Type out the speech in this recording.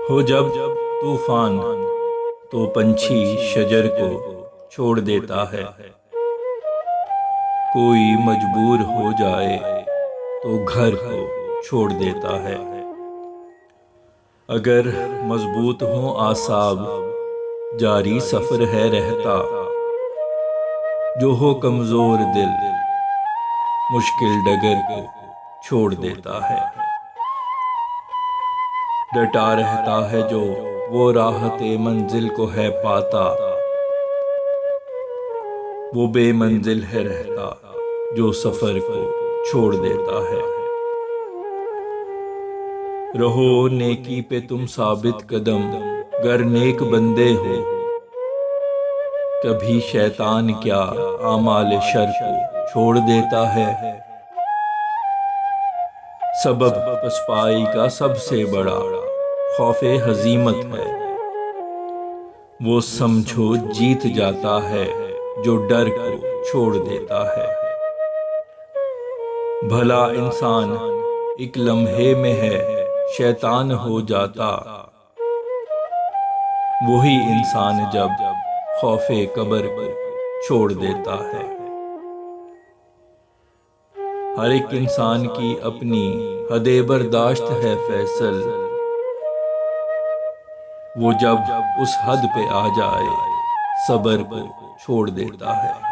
हो जब तूफान तो पंछी शजर को छोड़ देता है। कोई मजबूर हो जाए तो घर को छोड़ देता है। अगर मजबूत हो आसाब जारी सफ़र है रहता। जो हो कमज़ोर दिल मुश्किल डगर को छोड़ देता है। डटा रहता है जो वो राहते मंजिल को है पाता। वो बेमंजिल है रहता जो सफ़र को छोड़ देता है। रहो नेकी पे तुम साबित कदम गर नेक बंदे हो। कभी शैतान क्या आमाल शर को छोड़ देता है। सबब पसपाई का सबसे बड़ा खौफे हजीमत है। वो समझो जीत जाता है जो डर को छोड़ देता है। भला इंसान एक लम्हे में है शैतान हो जाता। वही इंसान जब खौफे कब्र को छोड़ देता है। हर एक इंसान की अपनी हदे बर्दाश्त है फैसल। वो जब उस हद पे आ जाए सब्र को छोड़ देता है।